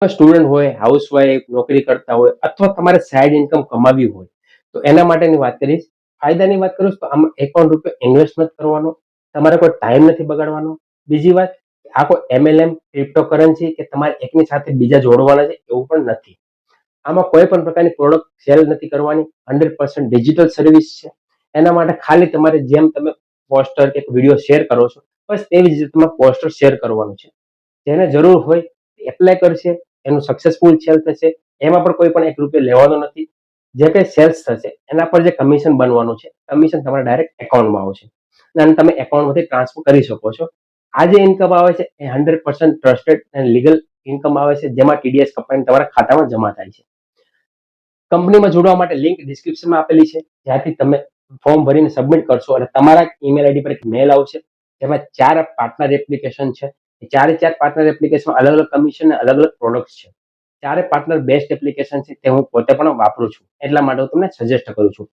Student હોય, housewife, નોકરી કરતા હોય અથવા તમારે સાઈડ ઇન્કમ કમાવી હોય તો એના માટેની વાત કરીશ. ફાયદાની વાત કરું તો આમાં ₹1 ઇન્વેસ્ટ નથી કરવાનો, તમારે કોઈ ટાઈમ નથી બગાડવાનો. બીજી વાત, આ કોઈ MLM ક્રિપ્ટોકરન્સી કે તમારે એકની સાથે બીજા જોડવાના છે એવું પણ નથી. આમાં કોઈ પણ પ્રકારની પ્રોડક્ટ સેલ નથી કરવાની, 100% ડિજિટલ સર્વિસ છે. એના માટે ખાલી તમારે જેમ તમે પોસ્ટર કે વિડીયો શેર કરો છો બસ તેવી જ રીતે તમારે પોસ્ટર શેર કરવાનું છે. જેને જરૂર હોય એપ્લાય કરશે, એનું સક્સેસફુલ સેલ થશે, એમાં પણ કોઈ પણ ₹1 લેવાનો નથી. જે કંઈ સેલ્સ થશે એના પર જે કમિશન બનવાનું છે, કમિશન તમારા ડાયરેક્ટ એકાઉન્ટમાં આવશે અને તમે એકાઉન્ટમાંથી ટ્રાન્સફર કરી શકો છો. આ જે ઇન્કમ આવે છે એ 100% ટ્રસ્ટેડ અને લીગલ ઇન્કમ આવે છે, જેમાં TDS કપાઈને તમારા ખાતામાં જમા થાય છે. કંપનીમાં જોડવા માટે લિંક ડિસ્ક્રિપ્શનમાં આપેલી છે, જ્યાંથી તમે ફોર્મ ભરીને સબમિટ કરશો અને તમારા ઈમેલ આઈડી પર એક મેલ આવશે. જેમાં 4 પાર્ટનર એપ્લિકેશન છે. એ 4 પાર્ટનર એપ્લિકેશનમાં અલગ અલગ કમિશન અને અલગ અલગ પ્રોડક્ટ્સ છે. 4 પાર્ટનર બેસ્ટ એપ્લિકેશન છે, તે હું પોતે પણ વાપરું છું, એટલા માટે હું તમને સજેસ્ટ કરું છું.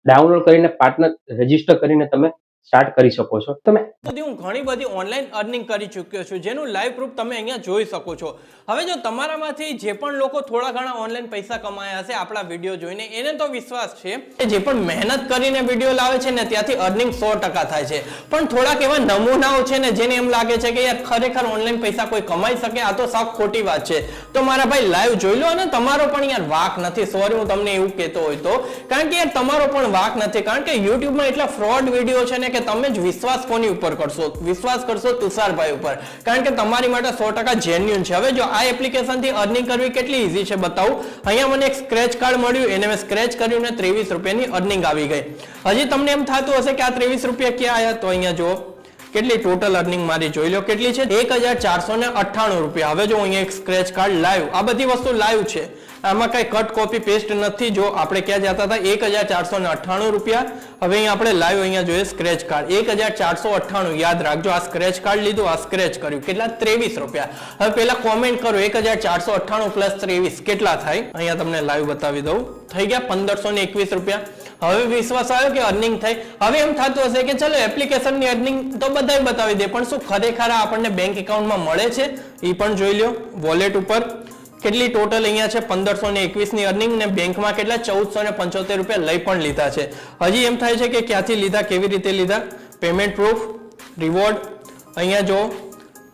ડાઉનલોડ કરીને પાર્ટનર રજીસ્ટર કરીને તમે સ્ટાર્ટ કરી શકો છો. તમે હું ઘણી બધી ઓનલાઈન અર્નિંગ કરી ચૂક્યો છું, જેનું લાઈવ પ્રૂફ તમે અહીંયા જોઈ શકો છો. હવે જો તમારામાંથી જે પણ લોકો થોડા ઘણા ઓનલાઈન પૈસા કમાયા હશે આપણા વિડીયો જોઈને, એને તો વિશ્વાસ છે કે જે પણ મહેનત કરીને વિડીયો લાવે છે ને ત્યાંથી અર્નિંગ 100% થાય છે. પણ થોડાક એવા નમૂનાઓ છે ને જેને એમ લાગે છે કે યાર ખરેખર ઓનલાઈન પૈસા કોઈ કમાઈ શકે, આ તો સાવ ખોટી વાત છે. તો મારા ભાઈ લાઈવ જોઈ લો, અને તમારો પણ યાર વાક નથી. સોરી હું તમને એવું કહેતો હોય તો, કારણ કે યાર તમારો પણ વાક નથી. કારણ કે યુટ્યુબમાં એટલા ફ્રોડ વિડીયો છે ને કે તમે જ વિશ્વાસ કોની ઉપર કરશો? વિશ્વાસ કરશો તુષારભાઈ ઉપર, કારણ કે તમારી માટે 100% જેન્યુઅન છે. હવે જો આ એપ્લિકેશનથી અર્નિંગ કરવી કેટલી ઈઝી છે બતાવું. અહીંયા મને એક સ્ક્રેચ કાર્ડ મળ્યું, એને મેં સ્ક્રેચ કર્યું ને ₹23 ની અર્નિંગ આવી ગઈ. હજી તમને એમ થતું હશે કે આ ₹23 ક્યાં આવ્યા? તો અહીંયા જો કેટલી ટોટલ અર્નિંગ મારી જોઈ લો કેટલી છે, ₹1498. હવે જો અહીંયા એક સ્ક્રેચ કાર્ડ લાઈવ, આ બધી વસ્તુ લાઈવ છે, આમાં કઈ કટ કોપી પેસ્ટ નથી. જો આપણે ક્યાં જતા હતા, ₹1498. હવે અહીંયા આપણે લાઈવ અહીંયા જોઈએ સ્ક્રેચ કાર્ડ ₹1498. યાદ રાખજો, આ સ્ક્રેચ કાર્ડ લીધું, આ સ્ક્રેચ કર્યું, કેટલા? ₹23. હવે પેલા કોમેન્ટ કરો, 1498 પ્લસ 23 કેટલા થાય? અહીંયા તમને લાઈવ બતાવી દઉં, થઈ ગયા ₹1521. હવે વિશ્વાસ આવ્યો કે અર્નિંગ થઈ. હવે એમ થતું હશે કે ચલો એપ્લિકેશનની અર્નિંગ તો બધાય બતાવી દે, પણ શું ખરેખર આપણને બેંક એકાઉન્ટમાં મળે છે? એ પણ જોઈ લો. વોલેટ ઉપર કેટલી ટોટલ અહીંયા છે 1521 ની અર્નિંગ, ને બેંકમાં કેટલા ₹1475 લઈ પણ લીધા છે. હજી એમ થાય છે કે ક્યાંથી લીધા, કેવી રીતે લીધા? પેમેન્ટ પ્રૂફ, રિવોર્ડ, અહીંયા જો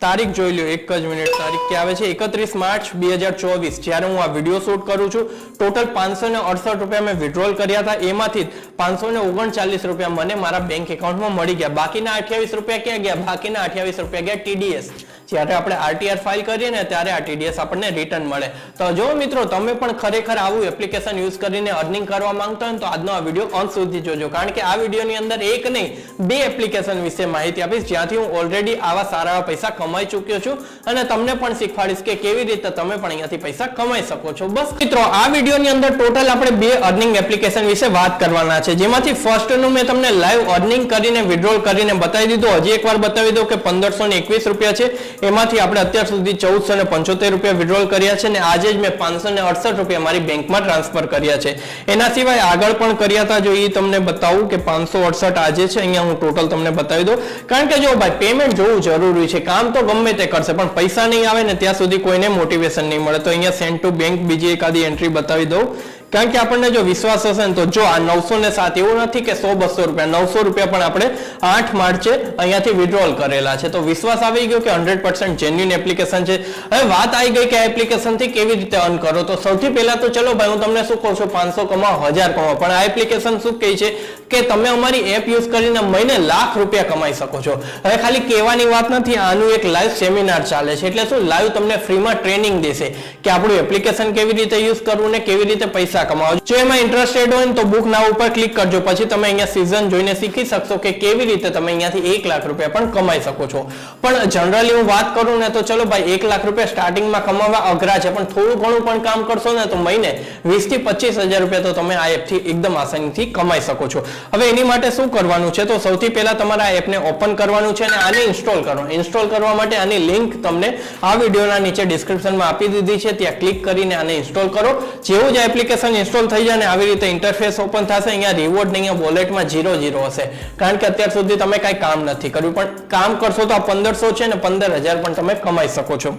તારીખ જોઈ લો, એક જ મિનિટ, તારીખ ક્યાં આવે છે? 31 માર્ચ 2024, જ્યારે હું આ વિડીયો શૂટ કરું છું. ટોટલ ₹568 મેં વિડ્રોલ કર્યા હતા, એમાંથી ₹539 મને મારા બેંક એકાઉન્ટમાં મળી ગયા. બાકીના ₹28 ક્યાં ગયા? બાકીના ₹28 ગયા TDS. જ્યારે આપણે RTR ફાઇલ કરીએ ને ત્યારે આ TDS આપણને રિટર્ન મળે. તો જો મિત્રો તમે પણ ખરેખર આવું એપ્લિકેશન યુઝ કરીને અર્નિંગ કરવા માંગતા હોય તો આજનો આ વિડીયો અંત સુધી જોજો, કારણ કે આ વિડીયોની અંદર એક નહીં 2 એપ્લિકેશન વિશે માહિતી આપીશ, જ્યાંથી હું ઓલરેડી આવા સારા પૈસા કમાઈ ચૂક્યો છું અને તમને પણ શીખવાડીશ કે કેવી રીતે તમે પણ અહીંયાથી પૈસા કમાઈ શકો છો. બસ મિત્રો, આ વિડીયોની અંદર ટોટલ આપણે 2 અર્નિંગ એપ્લિકેશન વિશે વાત કરવાના છે, જેમાંથી ફર્સ્ટનું મેં તમને લાઈવ અર્નિંગ કરીને વિડ્રોલ કરીને બતાવી દીધું. હજી એકવાર બતાવી દઉં કે ₹1521 છે, એમાંથી આપણે અત્યાર સુધી ₹1475 વિડ્રોલ કર્યા છે, અને આજે જ મેં ₹568 મારી બેંકમાં ટ્રાન્સફર કર્યા છે. એના સિવાય આગળ પણ કર્યા હતા, જો એ તમને બતાવું કે 568 આજે છે. અહીંયા હું ટોટલ તમને બતાવી દઉં, કારણ કે જો ભાઈ પેમેન્ટ જોવું જરૂરી છે. કામ તો ગમે તે કરશે, પણ પૈસા નહીં આવે ને ત્યાં સુધી કોઈને મોટિવેશન નહીં મળે. તો અહીંયા સેન્ડ ટુ બેંક બીજી એકાદી એન્ટ્રી બતાવી દઉં, કારણ કે આપણને જો વિશ્વાસ હશે ને તો જો આ 907, એવું નથી કે ₹100-200, ₹900 પણ આપણે 8 માર્ચે અહીંયાથી વિડ્રોલ કરેલા છે. તો વિશ્વાસ આવી ગયો કે 100% જેન્યુઅન એપ્લિકેશન છે. હવે વાત આવી ગઈ કે આ એપ્લિકેશનથી કેવી રીતે અર્ન કરો. તો સૌથી પહેલા તો ચલો ભાઈ હું તમને શું કહું છું, 500 કમાઓ, 1000 કમાઓ, પણ આ એપ્લિકેશન શું કહે છે કે તમે અમારી એપ યુઝ કરીને મહિને ₹1,00,000 કમાઈ શકો છો. હવે ખાલી કહેવાની વાત નથી, આનું એક લાઈવ સેમિનાર ચાલે છે. એટલે શું, લાઈવ તમને ફ્રીમાં ટ્રેનિંગ દેશે કે આપણું એપ્લિકેશન કેવી રીતે યુઝ કરવું ને કેવી રીતે પૈસા કમાવો. જો એમાં ઇન્ટરેસ્ટેડ હોય ને તો બુક નાવ ઉપર ક્લિક કરજો, પછી તમે અહીંયા સીઝન જોઈને શીખી શકશો કે કેવી રીતે તમે અહીંયાથી ₹1,00,000 પણ કમાઈ શકો છો. પણ જનરલી હું વાત કરું ને તો ચલો ભાઈ ₹1,00,000 સ્ટાર્ટિંગમાં કમાવા અઘરા છે, પણ થોડું ઘણું પણ કામ કરશો ને તો મહિને ₹20,000 થી ₹25,000 તો તમે આ એપથી એકદમ આસાનીથી કમાઈ શકો છો. હવે એની માટે શું કરવાનું છે, તો સૌથી પહેલા તમારે આ એપને ઓપન કરવાનું છે અને આને ઇન્સ્ટોલ કરવાનું. ઇન્સ્ટોલ કરવા માટે આની લિંક તમને આ વિડીયોના નીચે ડિસ્ક્રિપ્શનમાં આપી દીધી છે, ત્યાં ક્લિક કરીને આને ઇન્સ્ટોલ કરો. જેવું જ એપ્લિકેશન ઇન્સ્ટોલ થઈ જાય ને આવી રીતે ઇન્ટરફેસ ઓપન થશે. અહીંયા રિવોર્ડ ને અહીંયા વોલેટમાં 0 હશે, કારણ કે અત્યાર સુધી તમે કાંઈ કામ નથી કર્યું, પણ કામ કરશો તો આ 1500 છે ને 15,000 પણ તમે કમાઈ શકો છો.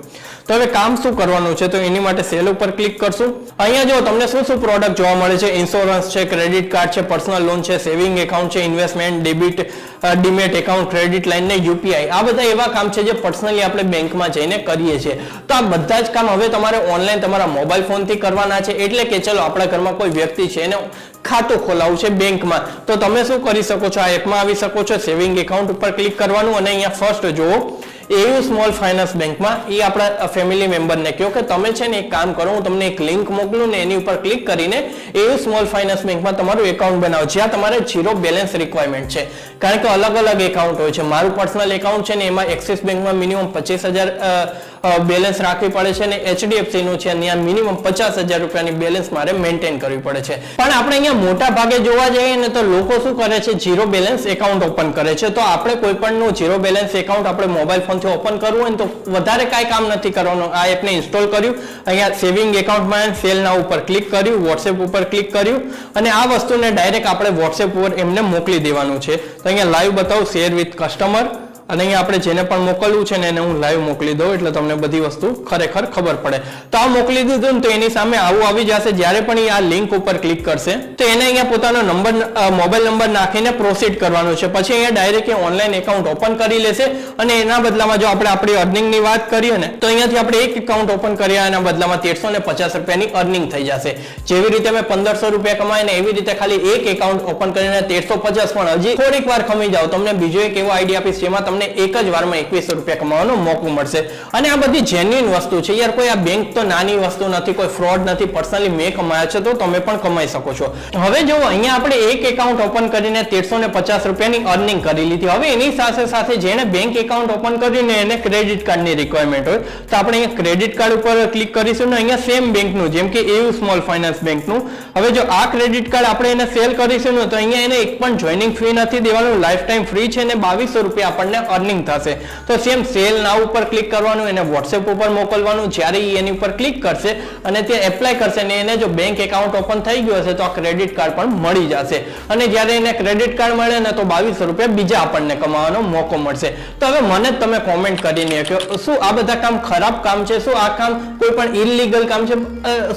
તો હવે કામ શું કરવાનું છે, તો એની માટે સેલ ઉપર ક્લિક કરશું. અહીંયા જો તમને શું શું પ્રોડક્ટ જોવા મળે છે, ઇન્સ્યોરન્સ છે, ક્રેડિટ કાર્ડ છે, પર્સનલ લોન છે, સેવિંગ એકાઉન્ટ છે, investment, debit, demat account, credit line ને યુપીઆઈ. આ બધા એવા કામ છે જે પર્સનલી આપણે બેંકમાં જઈને કરીએ છીએ. તો આ બધા જ કામ હવે તમારે ઓનલાઈન તમારા મોબાઈલ ફોનથી કરવાના છે. એટલે કે ચલો આપણા ઘરમાં કોઈ વ્યક્તિ છે એને ખાતું ખોલાવવું છે બેંકમાં, તો તમે શું કરી શકો છો, આ એપમાં આવી શકો છો, સેવિંગ એકાઉન્ટ ઉપર ક્લિક કરવાનું અને અહીંયા ફર્સ્ટ જુઓ AU સ્મોલ ફાઇનાન્સ બેંકમાં. એ આપણા ફેમિલી મેમ્બરને કહો કે તમે છે ને એક કામ કરો, હું તમને એક લિંક મોકલું ને એની ઉપર ક્લિક કરીને AU સ્મોલ ફાઇનાન્સ બેંકમાં તમારું એકાઉન્ટ બનાવો, જ્યાં તમારે 0 બેલેન્સ રિક્વાયરમેન્ટ છે. કારણ કે અલગ અલગ એકાઉન્ટ હોય છે. મારું પર્સનલ એકાઉન્ટ છે ને એમાં એક્સિસ બેંકમાં મિનિમમ 25,000 બેલેન્સ રાખવી પડે છે અને HDFC નું છે ત્યાં મિનિમમ 50,000 રૂપિયાની બેલેન્સ મારે મેન્ટેન કરવી પડે છે. પણ આપણે અહીંયા મોટા ભાગે જોવા જઈએ ને તો લોકો શું કરે છે, 0 બેલેન્સ એકાઉન્ટ ઓપન કરે છે. તો આપણે કોઈ પણનું 0 બેલેન્સ એકાઉન્ટ આપણે મોબાઈલ ફોનથી ઓપન કરવું હોય ને તો વધારે કાંઈ કામ નથી કરવાનું. આ એપને ઇન્સ્ટોલ કર્યું, અહીંયા સેવિંગ એકાઉન્ટમાં સેલ નાઉ ઉપર ક્લિક કર્યું, વોટ્સએપ ઉપર ક્લિક કર્યું અને આ વસ્તુને ડાયરેક્ટ આપણે વોટ્સએપ ઉપર એમને મોકલી દેવાનું છે. તો અહીંયા લાઈવ બતાવું, શેર વિથ કસ્ટમર, અને અહીંયા આપણે જેને પણ મોકલવું છે ને એને હું લાઈવ મોકલી દઉં એટલે તમને બધી વસ્તુ ખરેખર ખબર પડે. તો આ મોકલી દીધું ને તો એની સામે આવું આવી જશે. જ્યારે પણ એ આ લિંક ઉપર ક્લિક કરશે તો એને અહીંયા પોતાનો નંબર, મોબાઈલ નંબર નાખીને પ્રોસીડ કરવાનું છે. પછી અહીંયા ડાયરેક્ટ ઓનલાઈન એકાઉન્ટ ઓપન કરી લેશે અને એના બદલામાં જો આપણે આપણી અર્નિંગની વાત કરીએ ને તો અહીંયાથી આપણે એક એકાઉન્ટ ઓપન કર્યા એના બદલામાં 150 રૂપિયાની અર્નિંગ થઈ જશે. જેવી રીતે મેં 1500 રૂપિયા કમાય ને એવી રીતે ખાલી એક એકાઉન્ટ ઓપન કરીને 150, પણ હજી થોડીક વાર ખમી જાવ, તમને બીજો એક એવો આઈડિયા આપીશ જેમાં તમને એક જ વારમાં 2100 રૂપિયા કમાવાનો મોકો મળશે. અને આ બધી જેન્યુઇન વસ્તુ છે યાર, કોઈ આ બેંક તો નાની વસ્તુ નથી, કોઈ ફ્રોડ નથી. પર્સનલી મેં કમાયા છે તો તમે પણ કમાઈ શકો છો. હવે જો અહીંયા આપણે એક એકાઉન્ટ ઓપન કરીને 150 રૂપિયાની અર્નિંગ કરી લીધી. હવે એની સાથે સાથે જેને બેંક એકાઉન્ટ ઓપન કર્યું ને એને ક્રેડિટ કાર્ડની રિક્વાયરમેન્ટ હોય તો આપણે અહીંયા ક્રેડિટ કાર્ડ ઉપર ક્લિક કરીશું ને અહીંયા સેમ બેંકનું, જેમ કે AU સ્મોલ ફાઇનાન્સ બેંકનું. હવે જો આ ક્રેડિટ કાર્ડ આપણે એને સેલ કરીશું ને તો અહીંયા એને એક પણ જોઈનિંગ ફી નથી દેવાનું, લાઈફ ટાઈમ ફ્રી છે ને 2200 રૂપિયા આપણને અર્નિંગ થશે. તો સેમ સેલ નાઉ ઉપર ક્લિક કરવાનું, એને વોટ્સએપ ઉપર મોકલવાનું. જ્યારે એની ઉપર ક્લિક કરશે અને તે એપ્લાય કરશે ને એને જો બેંક એકાઉન્ટ ઓપન થઈ ગયું હશે તો આ ક્રેડિટ કાર્ડ પણ મળી જશે. અને જ્યારે એને ક્રેડિટ કાર્ડ મળે ને તો 2200 રૂપિયા બીજા આપણને કમાવાનો મોકો મળશે. તો હવે મને જ તમે કોમેન્ટ કરીને કહો, શું આ બધા કામ ખરાબ કામ છે? શું આ કામ કોઈ પણ ઇલીગલ કામ છે?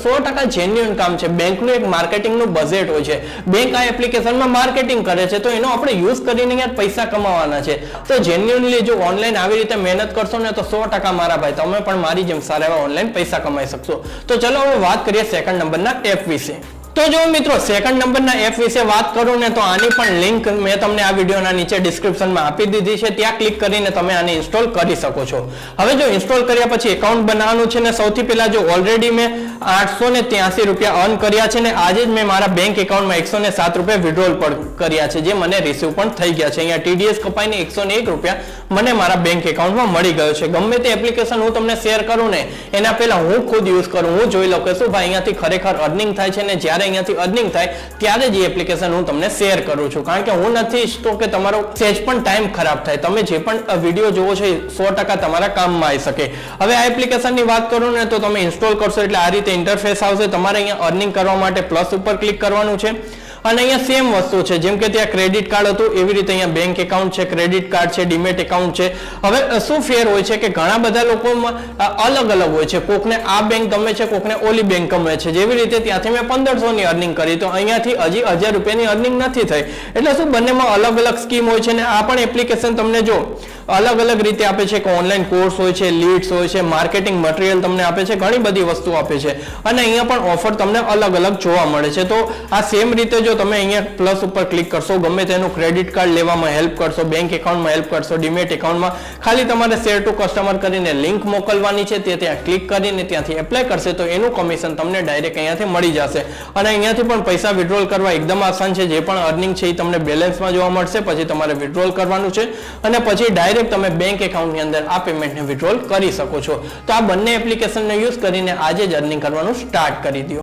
100% જેન્યુઇન કામ છે. બેંકનું એક માર્કેટિંગનું બજેટ હોય છે. બેંક આ એપ્લિકેશનમાં માર્કેટિંગ કરે છે તો એનો આપણે યુઝ કરીને યાર પૈસા કમાવાના છે. તો જેન્યુઇનલી જો ઓનલાઈન આવી રીતે મહેનત કરશો ને તો 100% મારા ભાઈ તમે પણ મારી જેમ સારા એવા ઓનલાઈન પૈસા કમાઈ શકશો. તો ચલો હવે વાત કરીએ સેકન્ડ નંબરના એપ વિશે. તો જો મિત્રો સેકન્ડ નંબરના એપ વિશે વાત કરું ને તો આની પણ લિંક મેં તમને આ વિડીયોના નીચે ડિસ્ક્રિપ્શનમાં આપી દીધી છે, ત્યાં ક્લિક કરીને તમે આને ઇન્સ્ટોલ કરી શકો છો. હવે જો ઇન્સ્ટોલ કર્યા પછી એકાઉન્ટ બનાવવાનું છે ને સૌથી પહેલા જો ઓલરેડી મેં 883 રૂપિયા અર્ન કર્યા છે ને આજે જ મેં મારા બેંક એકાઉન્ટમાં 107 રૂપિયા વિડ્રોલ પણ કર્યા છે, જે મને રિસીવ પણ થઈ ગયા છે. અહીંયા TDS કપાઈને 101 રૂપિયા મને મારા બેંક એકાઉન્ટમાં મળી ગયો છે. ગમે તે એપ્લિકેશન હું તમને શેર કરું ને એના પહેલા હું ખુદ યુઝ કરું, હું જોઈ લઉં કે શું ભાઈ અહીંયાથી ખરેખર અર્નિંગ થાય છે ને જ્યારે અહીંયાથી અર્નિંગ થાય ત્યારે જ એ એપ્લિકેશન હું તમને શેર કરું છું. કારણ કે હું નથી ઈચ્છતો કે તમારો સેજ પણ ટાઈમ ખરાબ થાય. તમે જે પણ વિડીયો જોવો છો એ 100% તમારા કામમાં આવી શકે. હવે આ એપ્લિકેશનની વાત કરું ને તો તમે ઇન્સ્ટોલ કરશો એટલે આ રીતે ઇન્ટરફેસ આવશે. તમારે અહીંયા અર્નિંગ કરવા માટે પ્લસ ઉપર ક્લિક કરવાનું છે અને અહીંયા સેમ વસ્તુ છે, જેમ કે ત્યાં ક્રેડિટ કાર્ડ હતું એવી રીતે અહીંયા બેંક એકાઉન્ટ છે, ક્રેડિટ કાર્ડ છે, ડીમેટ એકાઉન્ટ છે. હવે શું ફેર હોય છે કે ઘણા બધા લોકોમાં અલગ અલગ હોય છે, કોકને આ બેંક ગમે છે, કોકને ઓલી બેંક ગમે છે. જેવી રીતે ત્યાંથી મેં 1500 ની અર્નિંગ કરી તો અહીંયાથી હજી 1000 રૂપિયાની અર્નિંગ નથી થઈ. એટલે શું બંનેમાં અલગ અલગ સ્કીમ હોય છે. ને આ પણ એપ્લિકેશન તમને જો અલગ અલગ રીતે આપે છે કે ઓનલાઈન કોર્સ હોય છે, લીડ્સ હોય છે, માર્કેટિંગ મટીરિયલ તમને આપે છે, ઘણી બધી વસ્તુ આપે છે અને અહીંયા પણ ઓફર તમને અલગ અલગ જોવા મળે છે. તો આ સેમ રીતે જો તમે અહીંયા પ્લસ ઉપર ક્લિક કરશો, ગમે તેનું ક્રેડિટ કાર્ડ લેવામાં હેલ્પ કરશો, બેંક એકાઉન્ટમાં હેલ્પ કરશો, ડીમેટ એકાઉન્ટમાં ખાલી તમારે શેર ટુ કસ્ટમર કરીને લિંક મોકલવાની છે, તે ત્યાં ક્લિક કરીને ત્યાંથી એપ્લાય કરશે તો એનું કમિશન તમને ડાયરેક્ટ અહીંયાથી મળી જશે. અને અહીંયાથી પણ પૈસા વિડ્રોલ કરવા એકદમ આસાન છે. જે પણ અર્નિંગ છે એ તમને બેલેન્સમાં જોવા મળશે, પછી તમારે વિડ્રોલ કરવાનું છે અને પછી ડાયરેક્ટ તમે બેંક એકાઉન્ટની અંદર આ પેમેન્ટને વિડ્રોલ કરી શકો છો. તો આ બંને એપ્લિકેશનનો યુઝ કરીને આજે જ અર્નિંગ કરવાનું સ્ટાર્ટ કરી દો.